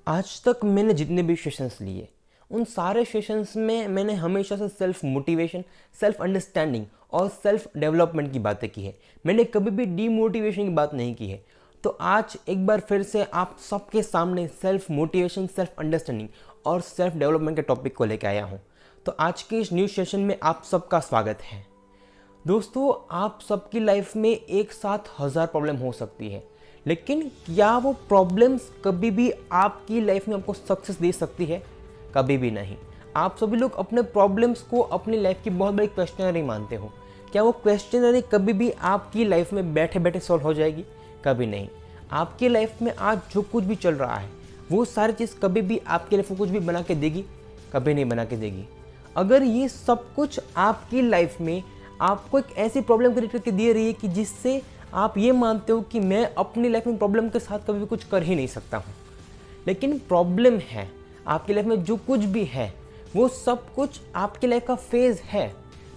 आज तक मैंने जितने भी सेशंस लिए उन सारे सेशंस में मैंने हमेशा से सेल्फ मोटिवेशन, सेल्फ अंडरस्टैंडिंग और सेल्फ डेवलपमेंट की बातें की है। मैंने कभी भी डीमोटिवेशन की बात नहीं की है। तो आज एक बार फिर से आप सबके सामने सेल्फ मोटिवेशन, सेल्फ अंडरस्टैंडिंग और सेल्फ डेवलपमेंट के टॉपिक को लेकर आया हूँ। तो आज के इस न्यू सेशन में आप सबका स्वागत है। दोस्तों, आप सबकी लाइफ में एक साथ 1000 प्रॉब्लम हो सकती है, लेकिन क्या वो प्रॉब्लम्स कभी भी आपकी लाइफ में आपको सक्सेस दे सकती है? कभी भी नहीं। आप सभी लोग अपने प्रॉब्लम्स को अपनी लाइफ की बहुत बड़ी क्वेश्चनरी मानते हो। क्या वो क्वेश्चनरी कभी भी आपकी लाइफ में बैठे बैठे सॉल्व हो जाएगी? कभी नहीं। आपकी लाइफ में आज जो कुछ भी चल रहा है वो सारी चीज़ कभी भी आपकी लाइफ को कुछ भी बना के देगी? कभी नहीं बना के देगी। अगर ये सब कुछ आपकी लाइफ में आपको एक ऐसी प्रॉब्लम क्रिएट करके दे रही है कि जिससे आप ये मानते हो कि मैं अपनी लाइफ में प्रॉब्लम के साथ कभी भी कुछ कर ही नहीं सकता हूँ, लेकिन प्रॉब्लम है आपकी लाइफ में जो कुछ भी है वो सब कुछ आपकी लाइफ का फेज़ है।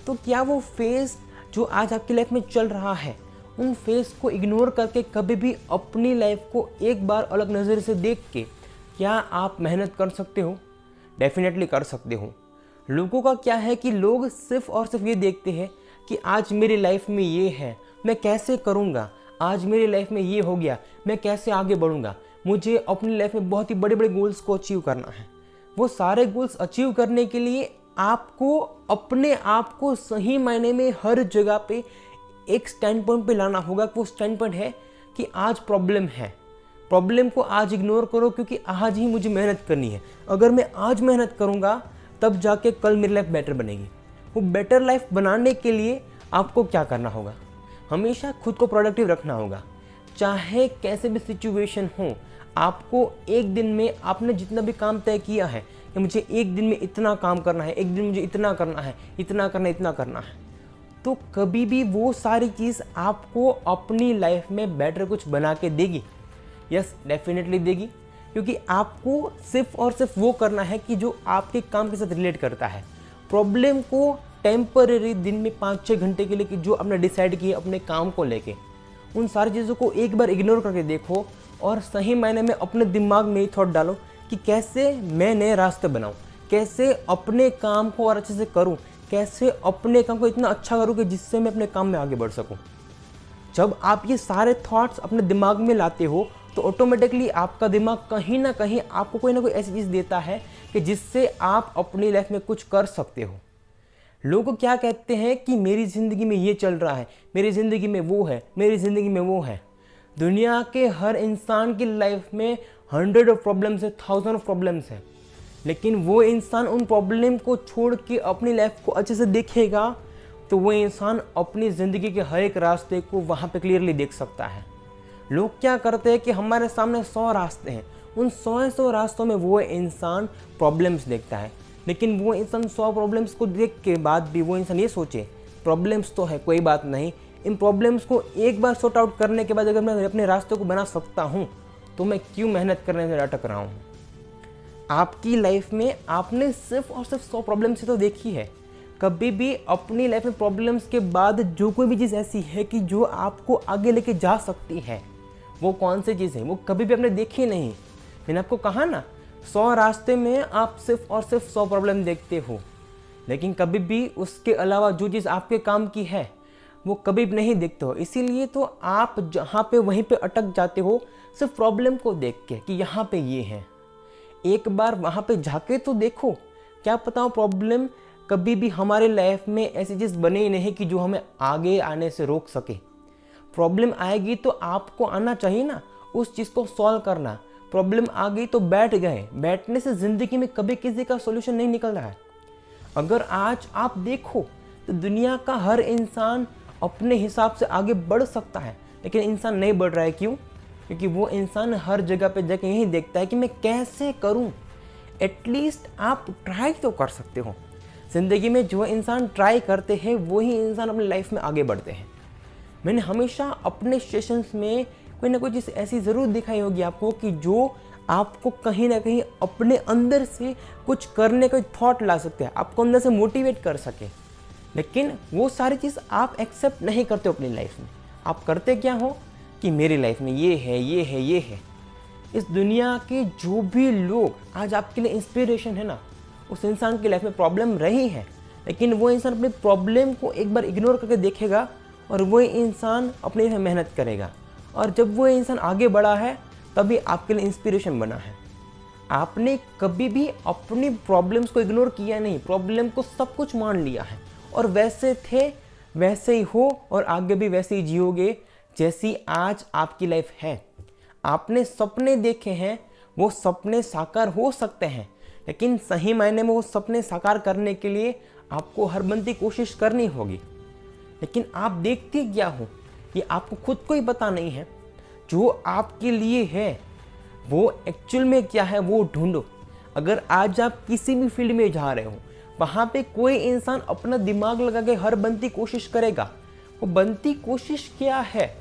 तो क्या वो फेज़ जो आज आपकी लाइफ में चल रहा है उन फेज़ को इग्नोर करके कभी भी अपनी लाइफ को एक बार अलग नज़र से देख के क्या आप मेहनत कर सकते हो? डेफिनेटली कर सकते हो। लोगों का क्या है कि लोग सिर्फ और सिर्फ ये देखते हैं कि आज मेरी लाइफ में ये है, मैं कैसे करूँगा, आज मेरी लाइफ में ये हो गया, मैं कैसे आगे बढ़ूँगा, मुझे अपनी लाइफ में बहुत ही बड़े बड़े गोल्स को अचीव करना है। वो सारे गोल्स अचीव करने के लिए आपको अपने आप को सही मायने में हर जगह पे एक स्टैंड पॉइंट पे लाना होगा। वो स्टैंड पॉइंट है कि आज प्रॉब्लम है, प्रॉब्लम को आज इग्नोर करो क्योंकि आज ही मुझे मेहनत करनी है। अगर मैं आज मेहनत करूँगा तब जाके कल मेरी लाइफ बेटर बनेगी। वो बेटर लाइफ बनाने के लिए आपको क्या करना होगा? हमेशा खुद को प्रोडक्टिव रखना होगा। चाहे कैसे भी सिचुएशन हो, आपको एक दिन में आपने जितना भी काम तय किया है कि मुझे एक दिन में इतना काम करना है, एक दिन मुझे इतना करना है, इतना करना है, तो कभी भी वो सारी चीज़ आपको अपनी लाइफ में बेटर कुछ बना के देगी? यस, डेफिनेटली देगी। क्योंकि आपको सिर्फ और सिर्फ वो करना है कि जो आपके काम के साथ रिलेट करता है। प्रॉब्लम को टेम्पररी दिन में 5-6 घंटे के लिए कि जो आपने डिसाइड किया अपने काम को लेके, उन सारी चीज़ों को एक बार इग्नोर करके देखो और सही मायने में अपने दिमाग में ही थॉट डालो कि कैसे मैं नए रास्ते बनाऊं, कैसे अपने काम को और अच्छे से करूं, कैसे अपने काम को इतना अच्छा करूं कि जिससे मैं अपने काम में आगे बढ़ सकूं। जब आप ये सारे थॉट्स अपने दिमाग में लाते हो तो ऑटोमेटिकली आपका दिमाग कहीं ना कहीं आपको कोई ना कोई ऐसी चीज़ देता है कि जिससे आप अपनी लाइफ में कुछ कर सकते हो। लोग क्या कहते हैं कि मेरी ज़िंदगी में ये चल रहा है, मेरी ज़िंदगी में वो है, मेरी ज़िंदगी में वो है। दुनिया के हर इंसान की लाइफ में 100 ऑफ प्रॉब्लम्स है, 1000 ऑफ प्रॉब्लम्स है, लेकिन वो इंसान उन प्रॉब्लम को छोड़ के अपनी लाइफ को अच्छे से देखेगा तो वो इंसान अपनी ज़िंदगी के हर एक रास्ते को वहाँ पे क्लियरली देख सकता है। लोग क्या करते हैं कि हमारे सामने 100 रास्ते हैं, उन 100 रास्तों में वो इंसान प्रॉब्लम्स देखता है, लेकिन वो इंसान 100 प्रॉब्लम्स को देख के बाद भी वो इंसान ये सोचे प्रॉब्लम्स तो है, कोई बात नहीं, इन प्रॉब्लम्स को एक बार सॉर्ट आउट करने के बाद अगर मैं अपने रास्ते को बना सकता हूँ तो मैं क्यों मेहनत करने से अटक रहा हूँ? आपकी लाइफ में आपने सिर्फ और सिर्फ 100 प्रॉब्लम्स तो देखी है। कभी भी अपनी लाइफ में प्रॉब्लम्स के बाद जो कोई भी चीज़ ऐसी है कि जो आपको आगे लेके जा सकती है, वो कौन सी चीज़ है वो कभी भी आपने देखी नहीं। मैंने आपको कहा ना, 100 रास्ते में आप सिर्फ और सिर्फ 100 प्रॉब्लम देखते हो, लेकिन कभी भी उसके अलावा जो चीज़ आपके काम की है वो कभी भी नहीं देखते हो। इसीलिए तो आप जहाँ पे वहीं पे अटक जाते हो सिर्फ प्रॉब्लम को देख के कि यहाँ पे ये है। एक बार वहाँ पे जाके तो देखो, क्या पता प्रॉब्लम कभी भी हमारे लाइफ में ऐसी चीज़ बने ही नहीं कि जो हमें आगे आने से रोक सके। प्रॉब्लम आएगी तो आपको आना चाहिए ना उस चीज़ को सॉल्व करना। प्रॉब्लम आ गई तो बैठ गए, बैठने से ज़िंदगी में कभी किसी का सॉल्यूशन नहीं निकल रहा है। अगर आज आप देखो तो दुनिया का हर इंसान अपने हिसाब से आगे बढ़ सकता है, लेकिन इंसान नहीं बढ़ रहा है। क्यों? क्योंकि वो इंसान हर जगह पे जाके यही देखता है कि मैं कैसे करूं। एटलीस्ट आप ट्राई तो कर सकते हो। ज़िंदगी में जो इंसान ट्राई करते हैं वही इंसान अपनी लाइफ में आगे बढ़ते हैं। मैंने हमेशा अपने सेशंस में कोई ना कोई चीज़ ऐसी ज़रूर दिखाई होगी आपको कि जो आपको कहीं ना कहीं अपने अंदर से कुछ करने का थॉट ला सकते हैं, आपको अंदर से मोटिवेट कर सके। लेकिन वो सारी चीज़ आप एक्सेप्ट नहीं करते हो अपनी लाइफ में। आप करते क्या हो कि मेरी लाइफ में ये है, ये है, ये है। इस दुनिया के जो भी लोग आज आपके लिए इंस्पिरेशन है ना, उस इंसान की लाइफ में प्रॉब्लम रही है, लेकिन वो इंसान अपनी प्रॉब्लम को एक बार इग्नोर करके देखेगा और वो इंसान अपने लिए मेहनत करेगा, और जब वो इंसान आगे बढ़ा है तभी आपके लिए इंस्पिरेशन बना है। आपने कभी भी अपनी प्रॉब्लम्स को इग्नोर किया नहीं, प्रॉब्लम को सब कुछ मान लिया है और वैसे थे वैसे ही हो और आगे भी वैसे ही जियोगे जैसी आज आपकी लाइफ है। आपने सपने देखे हैं, वो सपने साकार हो सकते हैं, लेकिन सही मायने में वो सपने साकार करने के लिए आपको हर बनती कोशिश करनी होगी। लेकिन आप देखते क्या हो, ये आपको खुद को ही पता नहीं है। जो आपके लिए है वो एक्चुअल में क्या है वो ढूंढो। अगर आज आप किसी भी फील्ड में जा रहे हो, वहाँ पे कोई इंसान अपना दिमाग लगा के हर बनती कोशिश करेगा। वो बनती कोशिश क्या है?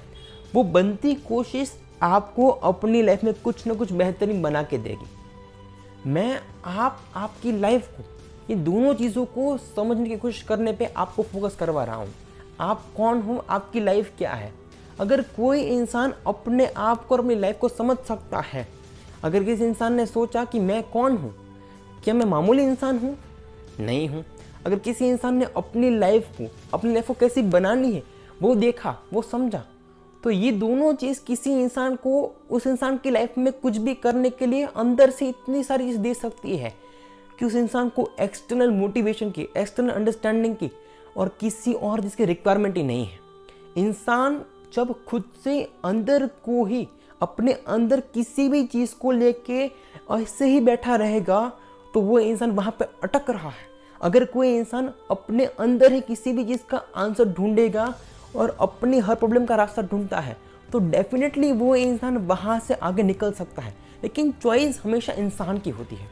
वो बनती कोशिश आपको अपनी लाइफ में कुछ ना कुछ बेहतरीन बना के देगी। मैं आपकी लाइफ को, ये दोनों चीज़ों को समझने की कोशिश करने पे आपको फोकस करवा रहा हूँ। आप कौन हो, आपकी लाइफ क्या है। अगर कोई इंसान अपने आप को और अपनी लाइफ को समझ सकता है, अगर किसी इंसान ने सोचा कि मैं कौन हूँ, क्या मैं मामूली इंसान हूँ? नहीं हूँ। अगर किसी इंसान ने अपनी लाइफ को कैसी बनानी है वो देखा, वो समझा, तो ये दोनों चीज़ किसी इंसान को उस इंसान की लाइफ में कुछ भी करने के लिए अंदर से इतनी सारी चीज़ दे सकती है कि उस इंसान को एक्सटर्नल मोटिवेशन की, एक्सटर्नल अंडरस्टैंडिंग की और किसी और जिसकी रिक्वायरमेंट ही नहीं है। इंसान जब खुद से अंदर को ही, अपने अंदर किसी भी चीज़ को लेके ऐसे ही बैठा रहेगा तो वो इंसान वहाँ पे अटक रहा है। अगर कोई इंसान अपने अंदर ही किसी भी चीज़ का आंसर ढूंढेगा और अपनी हर प्रॉब्लम का रास्ता ढूंढता है तो डेफिनेटली वो इंसान वहाँ से आगे निकल सकता है। लेकिन चॉइस हमेशा इंसान की होती है।